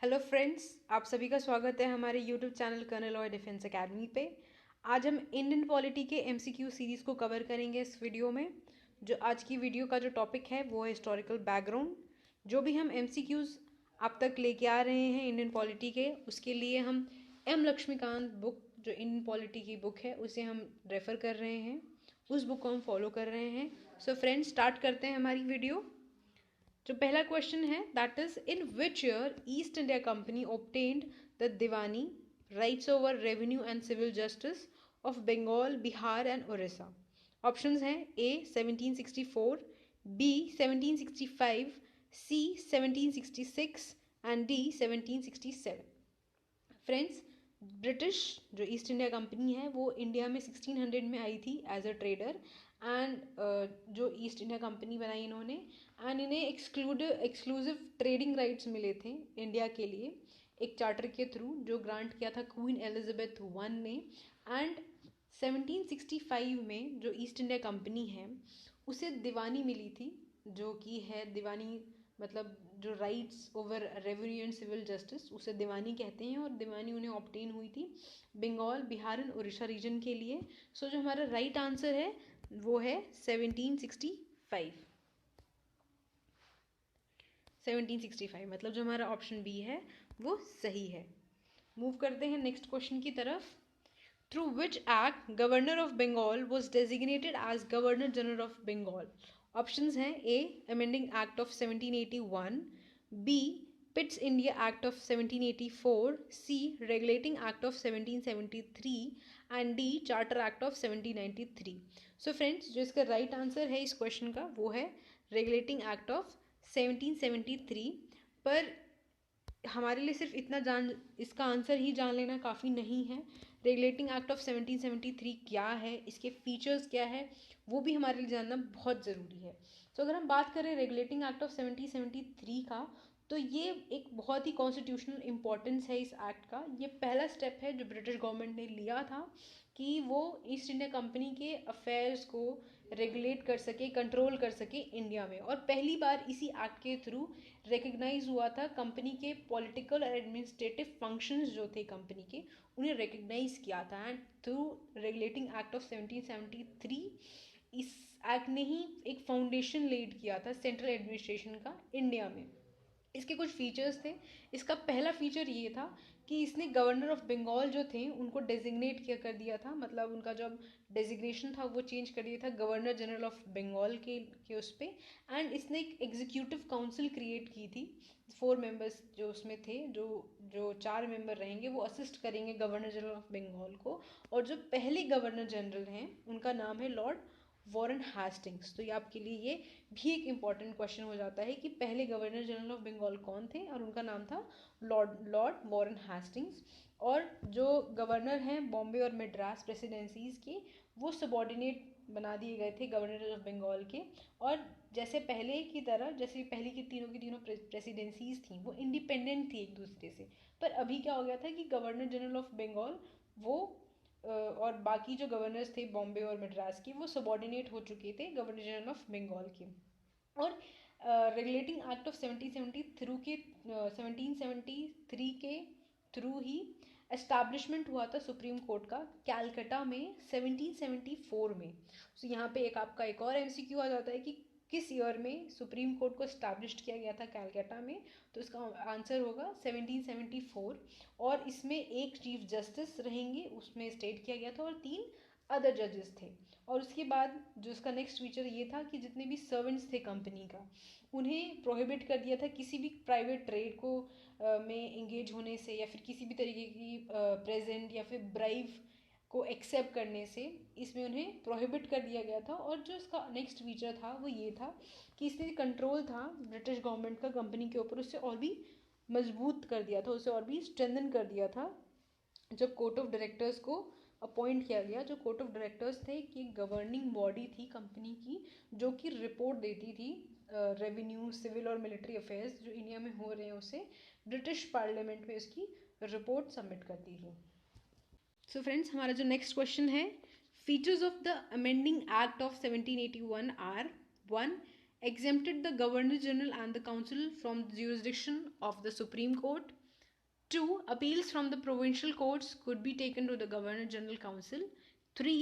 Hello friends, आप सभी का स्वागत है हमारे यूट्यूब चैनल कर्नल और डिफेंस एकेडमी पे। आज हम इंडियन पॉलिटी के एमसीक्यू सीरीज़ को कवर करेंगे इस वीडियो में। जो आज की वीडियो का जो टॉपिक है वो है हिस्टोरिकल बैकग्राउंड। जो भी हम एमसीक्यूज़ अब तक लेके आ रहे हैं इंडियन पॉलिटी के, उसके लिए हम एम लक्ष्मीकांत बुक, जो इंडियन पॉलिटी की बुक है, उसे हम रेफ़र कर रहे हैं। उस बुक को हम फॉलो कर रहे हैं। सो फ्रेंड्स, स्टार्ट करते हैं हमारी वीडियो। जो पहला क्वेश्चन है, that is in which year East India Company obtained the diwani rights over revenue and civil justice of Bengal, Bihar and Orissa. Options हैं A 1764, B 1765, C 1766 and D 1767। Friends, British जो East India Company है वो India में 1600 में आई थी as a trader. And जो East India Company बनाई इन्होंने, एंड इन्हें एक्सक्लूसिव ट्रेडिंग राइट्स मिले थे इंडिया के लिए एक चार्टर के थ्रू, जो ग्रांट किया था क्वीन एलिजाबेथ वन ने। एंड 1765 में जो ईस्ट इंडिया कंपनी है उसे दीवानी मिली थी, जो कि है दीवानी, मतलब जो rights over revenue and civil justice, उसे दीवानी कहते हैं। और दीवानी उन्हें ऑब्टेन हुई थी बंगाल, बिहार एंड उड़ीसा रीजन के लिए। सो जो हमारा राइट आंसर है वो है 1765। 1765 मतलब जो हमारा ऑप्शन बी है वो सही है। मूव करते हैं नेक्स्ट क्वेश्चन की तरफ। Through which act Governor of Bengal was designated as Governor General of Bengal? Options हैं A. Amending Act of 1781, B. Pitt's India Act of 1784, C. Regulating Act of 1773 and D. Charter Act of 1793. So friends, जो इसका right answer है इस question का वो है Regulating Act of 1773। पर हमारे लिए सिर्फ इतना इसका आंसर ही जान लेना काफ़ी नहीं है। रेगुलेटिंग एक्ट ऑफ 1773 क्या है, इसके फीचर्स क्या है, वो भी हमारे लिए जानना बहुत ज़रूरी है। तो अगर हम बात करें रेगुलेटिंग एक्ट ऑफ 1773 का, तो ये एक बहुत ही कॉन्स्टिट्यूशनल इम्पोर्टेंस है इस एक्ट का। ये पहला स्टेप है जो ब्रिटिश गवर्नमेंट ने लिया था कि वो ईस्ट इंडिया कंपनी के अफेयर्स को रेगुलेट कर सके, कंट्रोल कर सके इंडिया में। और पहली बार इसी एक्ट के थ्रू रिकग्नाइज हुआ था कंपनी के पॉलिटिकल और एडमिनिस्ट्रेटिव फंक्शंस जो थे कंपनी के, उन्हें रिकग्नाइज किया था। And through regulating act of 1773 इस एक्ट ने ही एक फाउंडेशन लेड किया था सेंट्रल एडमिनिस्ट्रेशन का इंडिया में। इसके कुछ फीचर्स थे। इसका पहला फीचर ये था कि इसने गवर्नर ऑफ बंगाल जो थे उनको डेजिग्नेट किया कर दिया था, मतलब उनका जो डेजिग्नेशन था वो चेंज कर दिया था गवर्नर जनरल ऑफ बंगाल के उस पर। एंड इसने एक एग्जीक्यूटिव काउंसिल क्रिएट की थी। 4 मेंबर्स जो उसमें थे, जो जो 4 मेंबर रहेंगे वो असिस्ट करेंगे गवर्नर जनरल ऑफ बंगाल को। और जो पहले गवर्नर जनरल हैं उनका नाम है लॉर्ड वॉरेन हेस्टिंग्स। तो ये आपके लिए ये भी एक इम्पॉर्टेंट क्वेश्चन हो जाता है कि पहले गवर्नर जनरल ऑफ बंगाल कौन थे, और उनका नाम था लॉर्ड वॉरेन हेस्टिंग्स। और जो गवर्नर हैं बॉम्बे और मद्रास प्रेसिडेंसीज के, वो सबॉर्डिनेट बना दिए गए थे गवर्नर जनरल ऑफ बंगाल के। और जैसे पहले की तरह, जैसे पहले की तीनों प्रेसिडेंसीज थी वो इंडिपेंडेंट थी एक दूसरे से। पर अभी क्या हो गया था कि गवर्नर जनरल ऑफ बंगाल वो और बाकी जो गवर्नर्स थे बॉम्बे और मद्रास के, वो सबॉर्डिनेट हो चुके थे गवर्नर जनरल ऑफ बंगाल के। और रेगुलेटिंग एक्ट ऑफ 1773 के थ्रू ही एस्टैब्लिशमेंट हुआ था सुप्रीम कोर्ट का कैलकटा में 1774 में। सो यहाँ पे एक आपका एक और एमसीक्यू आ जाता है कि किस ईयर में सुप्रीम कोर्ट को एस्टैब्लिश किया गया था कैलकटा में। तो इसका आंसर होगा 1774। और इसमें एक चीफ जस्टिस रहेंगे, उसमें स्टेट किया गया था, और 3 अदर जजेस थे। और उसके बाद जो इसका नेक्स्ट फीचर ये था कि जितने भी सर्वेंट्स थे कंपनी का, उन्हें प्रोहिबिट कर दिया था किसी भी प्राइवेट ट्रेड को में इंगेज होने से, या फिर किसी भी तरीके की प्रेजेंट या फिर ब्राइव को एक्सेप्ट करने से। इसमें उन्हें प्रोहिबिट कर दिया गया था। और जो इसका नेक्स्ट फीचर था वो ये था कि इसने कंट्रोल था ब्रिटिश गवर्नमेंट का कंपनी के ऊपर, उससे और भी मजबूत कर दिया था, उसे और भी स्ट्रेंथन कर दिया था। जब कोर्ट ऑफ डायरेक्टर्स को अपॉइंट किया गया, जो कोर्ट ऑफ डायरेक्टर्स थे कि गवर्निंग बॉडी थी कंपनी की, जो कि रिपोर्ट देती थी रेवेन्यू, सिविल और मिलिट्री अफेयर्स जो इंडिया में हो रहे हैं उसे ब्रिटिश पार्लियामेंट में उसकी रिपोर्ट सबमिट करती थी। सो फ्रेंड्स, हमारा जो नेक्स्ट क्वेश्चन है, features of the amending act of 1781 are 1. Exempted the Governor General and the Council from the jurisdiction of the Supreme Court. 2. Appeals from the provincial courts could be taken to the Governor General Council. 3.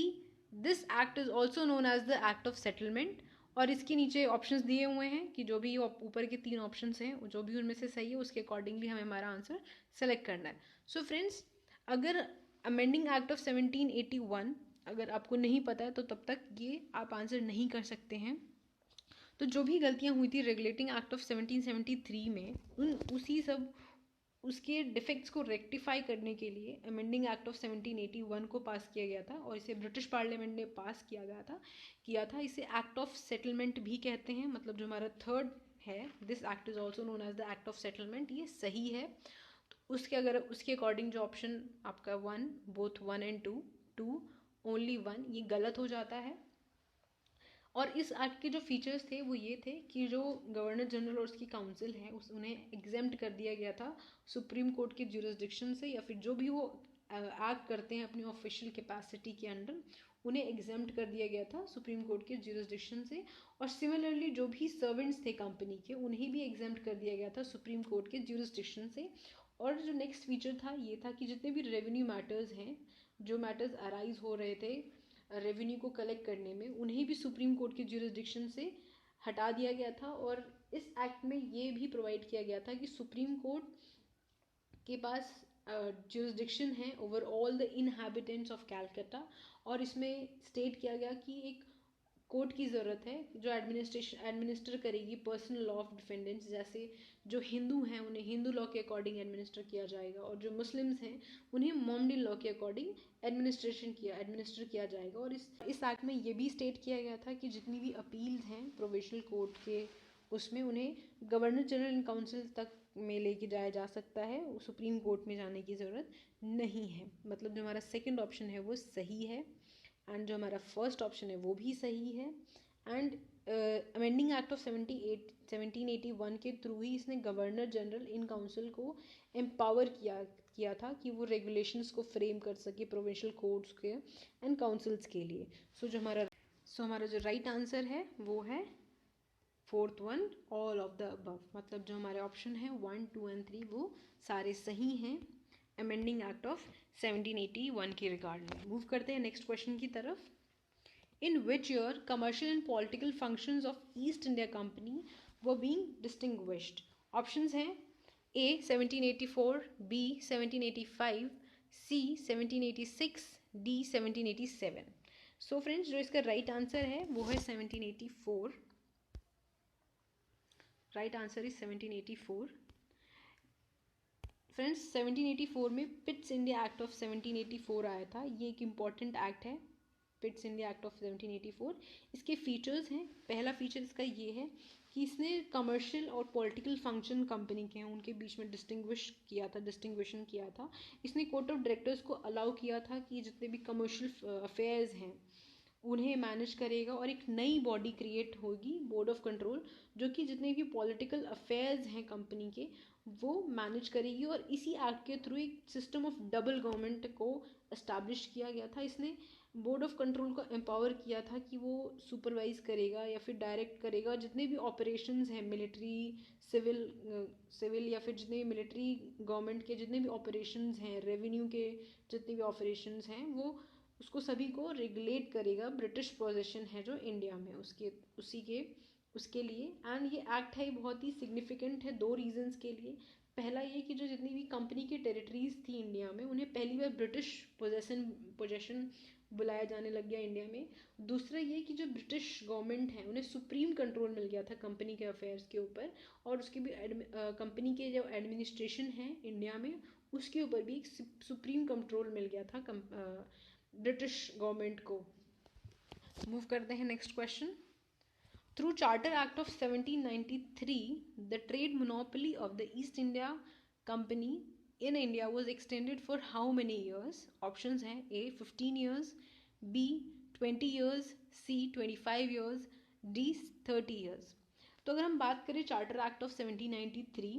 This act is also known as the Act of Settlement. और इसके नीचे options दिए हुए हैं कि जो भी ऊपर के 3 ऑप्शंस हैं जो भी उनमें से सही है उसके अकॉर्डिंगली हमें हमारा आंसर सेलेक्ट करना है. सो फ्रेंड्स, अगर अमेंडिंग एक्ट ऑफ 1781 अगर आपको नहीं पता है तो तब तक ये आप आंसर नहीं कर सकते हैं. तो जो भी गलतियाँ हुई थी रेगुलेटिंग एक्ट ऑफ 1773 में उसके डिफेक्ट्स को रेक्टिफाई करने के लिए अमेंडिंग एक्ट ऑफ 1781 को पास किया गया था और इसे ब्रिटिश पार्लियामेंट ने पास किया था. इसे एक्ट ऑफ सेटलमेंट भी कहते हैं. मतलब जो हमारा थर्ड है, this act is also known as the act of settlement, ये सही है. तो उसके अकॉर्डिंग जो ऑप्शन आपका 1, बोथ 1 एंड 2 ओनली 1, ये गलत हो जाता है. और इस एक्ट के जो फीचर्स थे वो ये थे कि जो गवर्नर जनरल और उसकी काउंसिल है उन्हें एग्जेम्प्ट कर दिया गया था सुप्रीम कोर्ट के ज्यूरिसडिक्शन से, या फिर जो भी वो एक्ट करते हैं अपनी ऑफिशियल कैपेसिटी के अंडर उन्हें एग्जेम्प्ट कर दिया गया था सुप्रीम कोर्ट के ज्यूरिसडिक्शन से. और सिमिलरली जो भी सर्वेंट्स थे कंपनी के उन्हें भी एग्जेम्प्ट कर दिया गया था सुप्रीम कोर्ट के ज्यूरिसडिक्शन से. और जो नेक्स्ट फीचर था ये था कि जितने भी रेवेन्यू मैटर्स हैं, जो मैटर्स अराइज हो रहे थे रेवेन्यू को कलेक्ट करने में, उन्हें भी सुप्रीम कोर्ट के ज्यूरिसडिक्शन से हटा दिया गया था. और इस एक्ट में ये भी प्रोवाइड किया गया था कि सुप्रीम कोर्ट के पास ज्यूरिसडिक्शन है over all the inhabitants of Calcutta. और इसमें स्टेट किया गया कि एक कोर्ट की ज़रूरत है जो एडमिनिस्टर करेगी पर्सनल लॉ ऑफ डिफेंडेंट्स. जैसे जो हिंदू हैं उन्हें हिंदू लॉ के अकॉर्डिंग एडमिनिस्टर किया जाएगा और जो मुस्लिम्स हैं उन्हें मोमडन लॉ के अकॉर्डिंग एडमिनिस्टर किया जाएगा. और इस एक्ट में ये भी स्टेट किया गया था कि जितनी भी अपील्स हैं प्रोविंशियल कोर्ट के उसमें उन्हें गवर्नर जनरल इन काउंसिल तक में लेके जाया जा सकता है, सुप्रीम कोर्ट में जाने की ज़रूरत नहीं है. मतलब जो हमारा सेकेंड ऑप्शन है वो सही है एंड जो हमारा फर्स्ट ऑप्शन है वो भी सही है. एंड अमेंडिंग एक्ट ऑफ 1781 के थ्रू ही इसने गवर्नर जनरल इन काउंसिल को एम्पावर किया था कि वो रेगुलेशंस को फ्रेम कर सके प्रोविंशियल कोर्ट्स के एंड काउंसिल्स के लिए. सो हमारा जो राइट आंसर है वो है fourth one, all of the above. मतलब जो हमारे ऑप्शन है 1, 2 एंड 3 वो सारे सही हैं अमेंडिंग एक्ट ऑफ 1781 के रिगार्ड में. मूव करते हैं नेक्स्ट क्वेश्चन की तरफ. In which year commercial and political functions of East India company were being distinguished. Options हैं A 1784, B 1785, C 1786, D 1787. So friends जो इसका राइट आंसर है वो है 1784. Right answer is 1784. फ्रेंड्स 1784 में पिट्स इंडिया एक्ट ऑफ 1784 आया था. ये एक इम्पॉर्टेंट एक्ट है, पिट्स इंडिया एक्ट ऑफ 1784. इसके फीचर्स हैं, पहला फीचर इसका ये है कि इसने कमर्शियल और पॉलिटिकल फंक्शन कंपनी के हैं उनके बीच में डिस्टिंग्विशन किया था. इसने कोर्ट ऑफ डायरेक्टर्स को अलाउ किया था कि जितने भी कमर्शियल अफेयर्स हैं उन्हें मैनेज करेगा और एक नई बॉडी क्रिएट होगी, बोर्ड ऑफ कंट्रोल, जो कि जितने भी पॉलिटिकल अफेयर्स हैं कंपनी के वो मैनेज करेगी. और इसी एक्ट के थ्रू एक सिस्टम ऑफ डबल गवर्नमेंट को एस्टैब्लिश किया गया था. इसने बोर्ड ऑफ कंट्रोल को एम्पावर किया था कि वो सुपरवाइज करेगा या फिर डायरेक्ट करेगा जितने भी ऑपरेशंस हैं मिलिट्री सिविल या फिर जितने भी मिलिट्री गवर्नमेंट के जितने भी ऑपरेशंस हैं, रेवेन्यू के जितने भी ऑपरेशंस हैं, वो उसको सभी को रेगुलेट करेगा. ब्रिटिश पोजीशन है जो इंडिया में उसके लिए. एंड ये एक्ट है बहुत ही सिग्निफिकेंट है 2 रीजंस के लिए. पहला ये कि जो जितनी भी कंपनी की टेरिटरीज थी इंडिया में उन्हें पहली बार ब्रिटिश पोजेशन बुलाया जाने लग गया इंडिया में. दूसरा ये कि जो ब्रिटिश गवर्नमेंट है उन्हें सुप्रीम कंट्रोल मिल गया था कंपनी के अफेयर्स के ऊपर. और उसके भी कंपनी के जो एडमिनिस्ट्रेशन है इंडिया में उसके ऊपर भी एक सुप्रीम कंट्रोल मिल गया था ब्रिटिश गवर्नमेंट को. मूव करते हैं next question. Through charter act of 1793 the trade monopoly of the east India company in India was extended for how many years. Options हैं A 15 years, B 20 years, C 25 years, D 30 years. तो अगर हम बात करें charter act of 1793,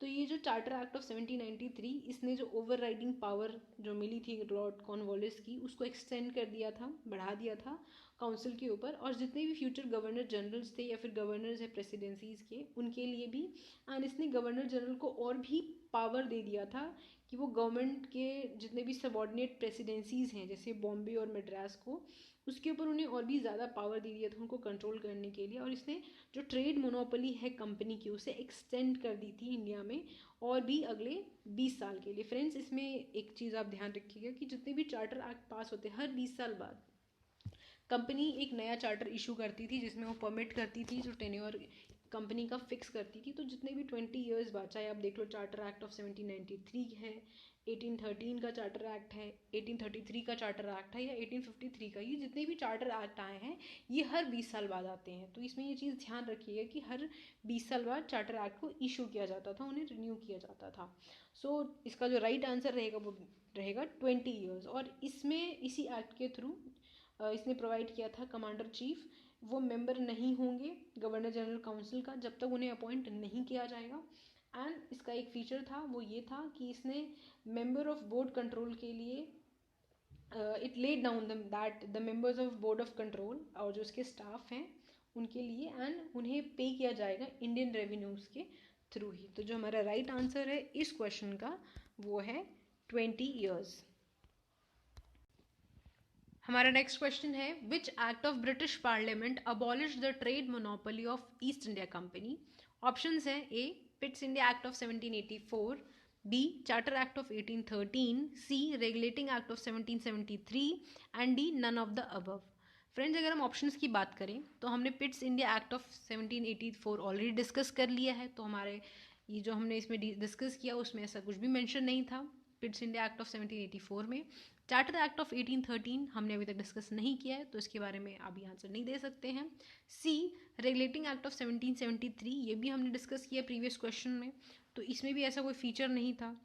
तो ये जो charter act of 1793 इसने जो ओवर राइडिंग पावर जो मिली थी लॉर्ड कॉर्नवालिस की उसको एक्सटेंड कर दिया था, बढ़ा दिया था काउंसिल के ऊपर. और जितने भी फ्यूचर गवर्नर जनरल्स थे या फिर गवर्नर्स है प्रेसिडेंसीज के उनके लिए भी. एंड इसने गवर्नर जनरल को और भी पावर दे दिया था कि वो गवर्नमेंट के जितने भी सबॉर्डिनेट प्रेसिडेंसीज हैं जैसे बॉम्बे और मद्रास को, उसके ऊपर उन्हें और भी ज़्यादा पावर दे दिया था उनको कंट्रोल करने के लिए। और इसने जो ट्रेड मोनोपोली है कंपनी की उसे एक्सटेंड कर दी थी इंडिया में और भी अगले 20 साल के लिए। फ्रेंड्स, इसमें एक चीज़ आप ध्यान रखिएगा कि जितने भी चार्टर एक्ट पास होते हैं हर 20 साल बाद कंपनी एक नया चार्टर इशू करती थी जिसमें वो परमिट करती थी जो टेन्योर कंपनी का फिक्स करती थी। तो जितने भी 20 ईयर्स बाद, चाहे आप देख लो चार्टर एक्ट ऑफ 1793 है, 1813 का चार्टर एक्ट है, 1833 का चार्टर एक्ट है या 1853 का, ये जितने भी चार्टर एक्ट आए हैं ये हर 20 साल बाद आते हैं। तो इसमें ये चीज़ ध्यान रखिएगा कि हर 20 साल बाद चार्टर एक्ट को इशू किया जाता था, उन्हें रिन्यू किया जाता था। सो इसका जो राइट आंसर रहेगा वो रहेगा 20 ईयर्स। और इसमें इसी एक्ट के थ्रू इसने प्रोवाइड किया था कमांडर चीफ वो मेंबर नहीं होंगे गवर्नर जनरल काउंसिल का जब तक उन्हें अपॉइंट नहीं किया जाएगा। एंड इसका एक फीचर था वो ये था कि इसने मेंबर ऑफ बोर्ड कंट्रोल के लिए it laid down that the members of board of control और जो उसके स्टाफ हैं उनके लिए एंड उन्हें पे किया जाएगा इंडियन रेवेन्यूज के थ्रू ही। तो जो हमारा राइट आंसर है इस क्वेश्चन का वो है 20 ईयर्स। हमारा नेक्स्ट क्वेश्चन है which act of British parliament abolish the trade monopoly of East India company. Options हैं A Pitt's India act of 1784, B charter act of 1813, C regulating act of 1773 and D none of the above. Friends, अगर हम options की बात करें तो हमने Pitt's India act of 1784 already discuss कर लिया है। तो हमारे ये जो हमने इसमें डिस्कस किया उसमें ऐसा कुछ भी मेंशन नहीं था पिट्स इंडिया एक्ट ऑफ 1784 में। चार्टर एक्ट ऑफ 1813 हमने अभी तक डिस्कस नहीं किया है तो इसके बारे में अभी आंसर नहीं दे सकते हैं। सी रेगुलेटिंग एक्ट ऑफ 1773 ये भी हमने डिस्कस किया प्रीवियस क्वेश्चन में, तो इसमें भी ऐसा कोई फीचर नहीं था।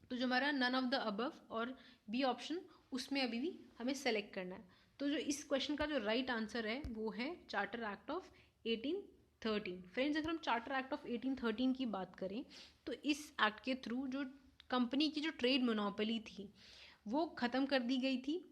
तो जो हमारा नन ऑफ द अबव और बी ऑप्शन उसमें अभी भी हमें सेलेक्ट करना है। तो जो इस क्वेश्चन का जो राइट आंसर है वो है चार्टर एक्ट ऑफ 1813। फ्रेंड्स, अगर हम चार्टर एक्ट ऑफ 1813 की बात करें तो इस एक्ट के थ्रू जो कंपनी की जो ट्रेड मोनोपोली थी वो ख़त्म कर दी गई थी।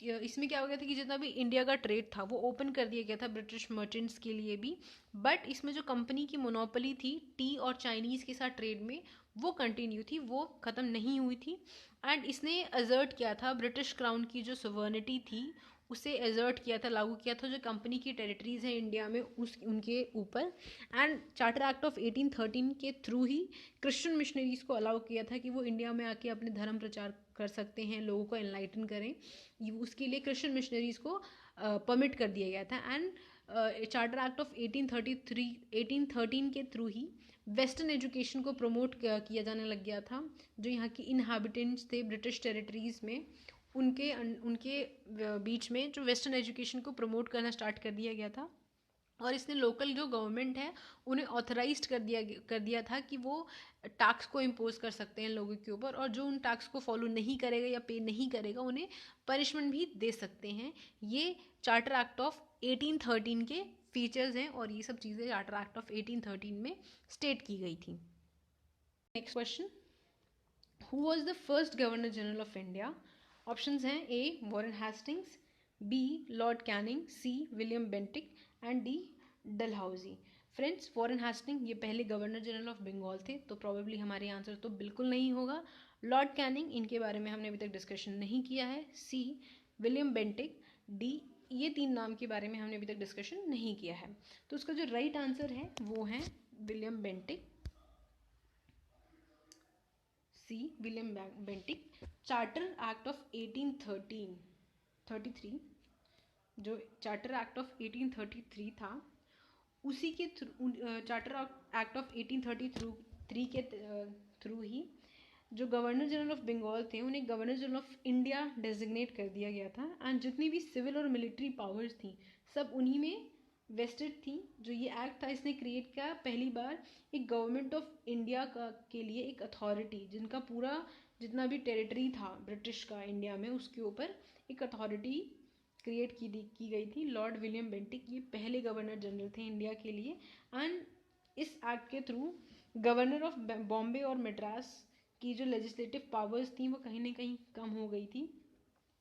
इसमें क्या हो गया था कि जितना भी इंडिया का ट्रेड था वो ओपन कर दिया गया था ब्रिटिश मर्चेंट्स के लिए भी, बट इसमें जो कंपनी की मोनोपोली थी टी और चाइनीज़ के साथ ट्रेड में वो कंटिन्यू थी, वो ख़त्म नहीं हुई थी। एंड इसने असर्ट किया था ब्रिटिश क्राउन की जो सवर्निटी थी उसे एजर्ट किया था, लागू किया था जो कंपनी की टेरिटरीज़ हैं इंडिया में उनके ऊपर। एंड चार्टर एक्ट ऑफ 1813 के थ्रू ही क्रिश्चियन मिशनरीज़ को अलाउ किया था कि वो इंडिया में आके अपने धर्म प्रचार कर सकते हैं, लोगों को एनलाइटन करें। उसके लिए क्रिश्चियन मिशनरीज़ को परमिट कर दिया गया था। एंड चार्टर एक्ट ऑफ 1813 के थ्रू ही वेस्टर्न एजुकेशन को प्रमोट किया जाने लग गया था। जो यहाँ की इनहैबिटेंट्स थे ब्रिटिश टेरिटरीज़ में उनके बीच में जो वेस्टर्न एजुकेशन को प्रमोट करना स्टार्ट कर दिया गया था। और इसने लोकल जो गवर्नमेंट है उन्हें ऑथराइज्ड कर दिया था कि वो टैक्स को इम्पोज कर सकते हैं लोगों के ऊपर, और जो उन टैक्स को फॉलो नहीं करेगा या पे नहीं करेगा उन्हें पनिशमेंट भी दे सकते हैं। ये चार्टर एक्ट ऑफ 1813 के फीचर्स हैं और ये सब चीज़ें चार्टर एक्ट ऑफ 1813 में स्टेट की गई थी। Next question, who was the first governor general of India. Options हैं A Warren Hastings, B Lord Canning, C William Bentinck and D Dalhousie. Friends, Warren Hasting ये पहले गवर्नर जनरल ऑफ बंगाल थे, तो probably हमारे answer तो बिल्कुल नहीं होगा। लॉर्ड कैनिंग इनके बारे में हमने अभी तक डिस्कशन नहीं किया है। सी विलियम बेंटिक, डी ये तीन नाम के बारे में हमने अभी तक डिस्कशन नहीं किया है। तो उसका जो राइट आंसर है वो है William Bentinck, C William Bentinck. Charter act of 1833 जो चार्टर एक्ट ऑफ 1833 था उसी के थ्रू चार्टर एक्ट ऑफ 1833 के थ्रू ही जो गवर्नर जनरल ऑफ बंगाल थे उन्हें governor general of India designate कर दिया गया था। एंड जितनी भी सिविल और मिलिट्री पावर्स थी सब उन्हीं में वेस्टेड थी। जो ये एक्ट था इसने क्रिएट किया पहली बार एक गवर्नमेंट ऑफ इंडिया के लिए एक अथॉरिटी जिनका पूरा जितना भी टेरिटरी था ब्रिटिश का इंडिया में उसके ऊपर एक अथॉरिटी क्रिएट की गई थी। लॉर्ड विलियम बेंटिक ये पहले गवर्नर जनरल थे इंडिया के लिए। एंड इस एक्ट के थ्रू गवर्नर ऑफ बॉम्बे और मद्रास की जो लेजिस्लेटिव पावर्स थी वो कहीं ना कहीं कम हो गई थी।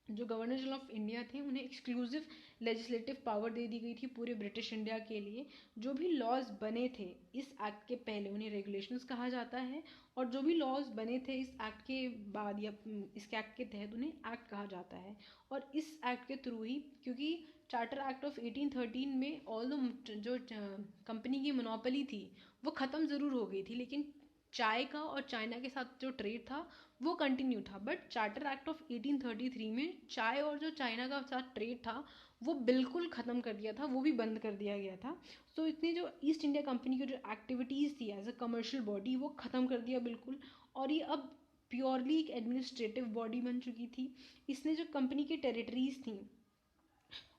जो गवर्नर जनरल ऑफ इंडिया थे उन्हें एक्सक्लूसिव लेजिस्लेटिव पावर दे दी गई थी पूरे ब्रिटिश इंडिया के लिए। जो भी लॉज बने थे इस एक्ट के पहले उन्हें रेगुलेशंस कहा जाता है, और जो भी लॉज बने थे इस एक्ट के बाद या इस एक्ट के तहत उन्हें एक्ट कहा जाता है। और इस एक्ट के थ्रू ही, क्योंकि चार्टर एक्ट ऑफ 1813 में ऑल जो कंपनी की मोनोपोली थी वो ख़त्म ज़रूर हो गई थी, लेकिन चाय का और चाइना के साथ जो ट्रेड था वो कंटिन्यू था। बट चार्टर एक्ट ऑफ 1833 में चाय और जो चाइना का साथ ट्रेड था वो बिल्कुल ख़त्म कर दिया था, वो भी बंद कर दिया गया था। सो इतनी जो ईस्ट इंडिया कंपनी की जो एक्टिविटीज़ थी एज अ कमर्शियल बॉडी वो ख़त्म कर दिया बिल्कुल, और ये अब प्योरली एक एडमिनिस्ट्रेटिव बॉडी बन चुकी थी। इसने जो कंपनी की टेरिटरीज थी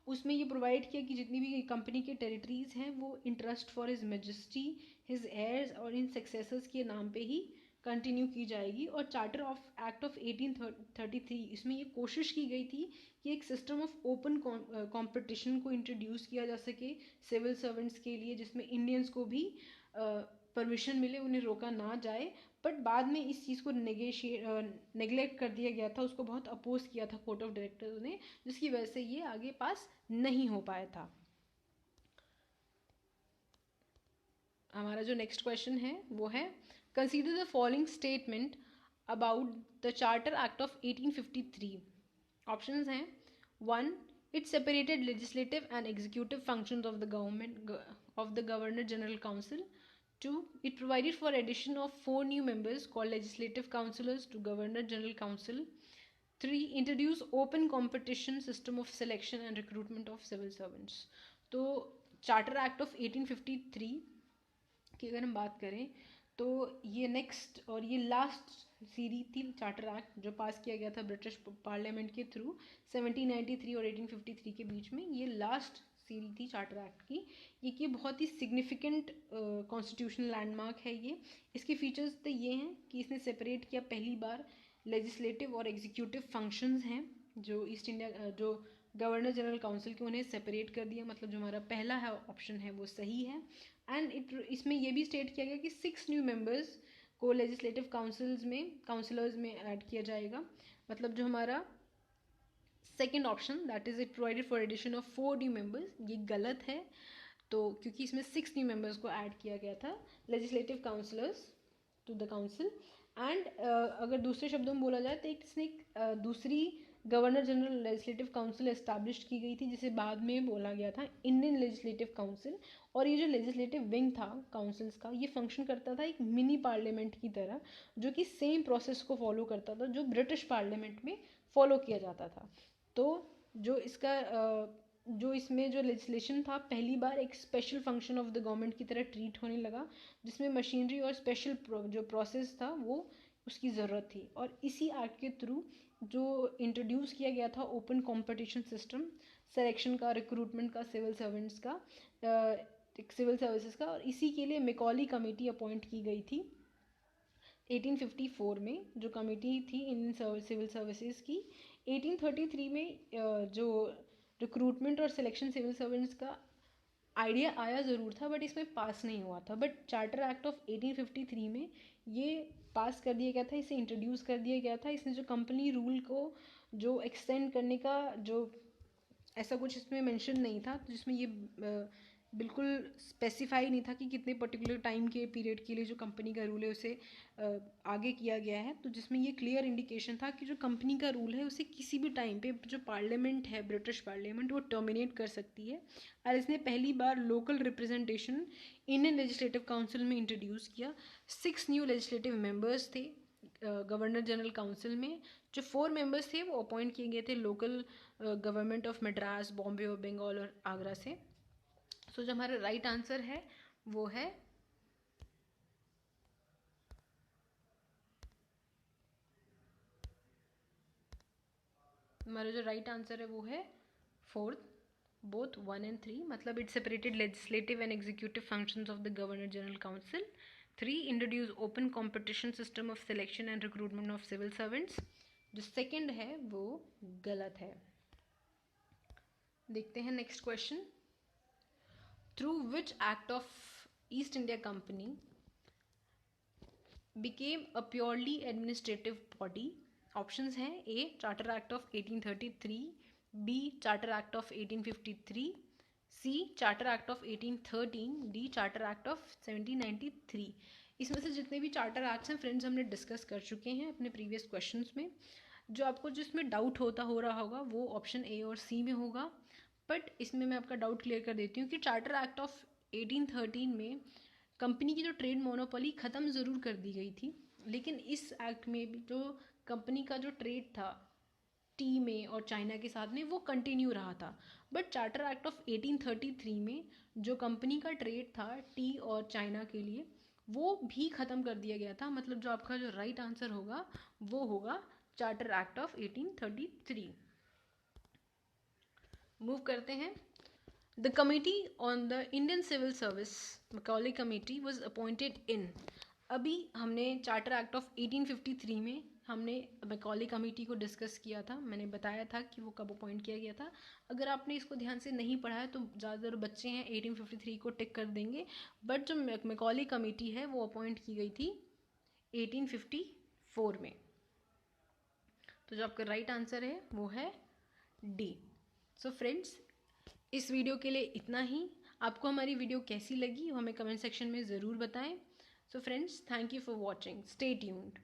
उसमें ये प्रोवाइड किया कि जितनी भी कंपनी के टेरिटरीज हैं वो interest for his majesty, his hairs और इन सक्सेसर्स के नाम पे ही कंटिन्यू की जाएगी। और चार्टर ऑफ एक्ट ऑफ 1833 इसमें ये कोशिश की गई थी कि एक सिस्टम ऑफ ओपन कंपटीशन को इंट्रोड्यूस किया जा सके सिविल सर्वेंट्स के लिए, जिसमें इंडियंस को भी परमिशन मिले, उन्हें रोका ना जाए। बट बाद में इस चीज़ को नेगलेक्ट कर दिया गया था, उसको बहुत अपोज किया था कोर्ट ऑफ डायरेक्टर्स ने, जिसकी वजह से ये आगे पास नहीं हो पाया था। हमारा जो नेक्स्ट क्वेश्चन है वो है consider the following statement about the charter act of 1853। Options हैं 1. It separated legislative and executive functions of the government of the Governor General Council. 2. It provided for addition of 4 new members called legislative councillors to Governor General Council. 3. Introduce open competition system of selection and recruitment of civil servants. तो charter act of 1853 की अगर हम बात करें तो ये next और ये लास्ट सीरीज थी चार्टर एक्ट जो पास किया गया था ब्रिटिश पार्लियामेंट के थ्रू 1793 और 1853 के बीच में। ये लास्ट सीरीज थी चार्टर एक्ट की। ये बहुत ही सिग्निफिकेंट कॉन्स्टिट्यूशनल लैंडमार्क है ये। इसके फीचर्स तो ये हैं कि इसने सेपरेट किया पहली बार लेजिस्लेटिव और एग्जीक्यूटिव फंक्शंस हैं जो ईस्ट इंडिया जो गवर्नर जनरल काउंसिल के, उन्हें सेपरेट कर दिया। मतलब जो हमारा पहला है ऑप्शन है वो सही है। एंड इसमें ये भी स्टेट किया गया कि 6 न्यू मेंबर्स को लेजिस्लेटिव काउंसिलर्स में ऐड किया जाएगा। मतलब जो हमारा second option that is it provided for addition of 4 new members, ये गलत है। तो क्योंकि इसमें 6 न्यू मेंबर्स को ऐड किया गया था legislative councillors to the council. And अगर दूसरे शब्दों में बोला जाए तो इसने दूसरी governor general legislative council establish की गई थी जिसे बाद में बोला गया था इंडियन लेजिस्लेटिव काउंसिल। और ये जो लेजिस्लेटिव विंग था काउंसिल्स का ये फंक्शन करता था एक मिनी पार्लियामेंट की तरह, जो कि सेम प्रोसेस को फॉलो करता था जो ब्रिटिश पार्लियामेंट में फॉलो किया जाता था। तो जो इसका जो इसमें जो लेजिस्लेशन था पहली बार एक special function of the government की तरह ट्रीट होने लगा, जिसमें मशीनरी और स्पेशल जो प्रोसेस था वो उसकी ज़रूरत थी। और इसी एक्ट के थ्रू जो इंट्रोड्यूस किया गया था ओपन कंपटीशन सिस्टम, सिलेक्शन का, रिक्रूटमेंट का, सिविल सर्वेंट्स का, सिविल सर्विसेज का, और इसी के लिए मैकॉली कमेटी अपॉइंट की गई थी 1854 में, जो कमेटी थी इन सिविल सर्विसेज की। 1833 में जो रिक्रूटमेंट और सिलेक्शन सिविल सर्वेंट्स का आइडिया आया ज़रूर था बट इसमें पास नहीं हुआ था। बट चार्टर एक्ट ऑफ 1853 में ये पास कर दिया गया था, इसे इंट्रोड्यूस कर दिया गया था। इसने जो कंपनी रूल को जो एक्सटेंड करने का जो ऐसा कुछ इसमें मेंशन नहीं था, जिसमें ये बिल्कुल स्पेसिफाई नहीं था कि कितने पर्टिकुलर टाइम के पीरियड के लिए जो कंपनी का रूल है उसे आगे किया गया है। तो जिसमें ये क्लियर इंडिकेशन था कि जो कंपनी का रूल है उसे किसी भी टाइम पे जो पार्लियामेंट है ब्रिटिश पार्लियामेंट वो टर्मिनेट कर सकती है। और इसने पहली बार local representation Indian legislative council में इंट्रोड्यूस किया। 6 न्यू लेजिस्लेटिव मेंबर्स थे गवर्नर जनरल काउंसिल में। जो 4 मेंबर्स थे वो अपॉइंट किए गए थे local government of Madras, Bombay और बंगाल और आगरा से। सो जो हमारा राइट आंसर है वो है हमारा जो राइट आंसर है वो है 4th, both 1 and 3। मतलब it separated legislative and executive functions of the Governor General Council। 3 introduce open competition system of selection and recruitment of civil servants। जो सेकंड है वो गलत है। देखते हैं next question. Through which act of East India Company became a purely administrative body? Options हैं A charter act of 1833, B charter act of 1853, C charter act of 1813, D charter act of 1793। इसमें से जितने भी charter acts हैं friends हमने discuss कर चुके हैं अपने प्रीवियस क्वेश्चंस में। जो आपको जिसमें डाउट हो रहा होगा वो ऑप्शन ए और सी में होगा, बट इसमें मैं आपका डाउट क्लियर कर देती हूँ कि चार्टर एक्ट ऑफ 1813 में कंपनी की जो ट्रेड मोनोपोली ख़त्म ज़रूर कर दी गई थी, लेकिन इस एक्ट में भी जो कंपनी का जो ट्रेड था टी में और चाइना के साथ में वो कंटिन्यू रहा था। बट चार्टर एक्ट ऑफ 1833 में जो कंपनी का ट्रेड था टी और चाइना के लिए वो भी ख़त्म कर दिया गया था। मतलब जो आपका जो राइट आंसर होगा वो होगा चार्टर एक्ट ऑफ 1833। मूव करते हैं। The committee on the Indian civil service Macaulay committee was appointed in. अभी हमने चार्टर एक्ट ऑफ 1853 में हमने मैकॉले कमेटी को डिस्कस किया था। मैंने बताया था कि वो कब अपॉइंट किया गया था। अगर आपने इसको ध्यान से नहीं पढ़ा है तो ज़्यादातर बच्चे हैं 1853 को टिक कर देंगे, बट जो मैकॉले कमेटी है वो अपॉइंट की गई थी 1854 में। तो जो आपका राइट आंसर है वो है डी। सो फ्रेंड्स, इस वीडियो के लिए इतना ही। आपको हमारी वीडियो कैसी लगी वो हमें कमेंट सेक्शन में ज़रूर बताएं। So friends, thank you for watching. Stay tuned.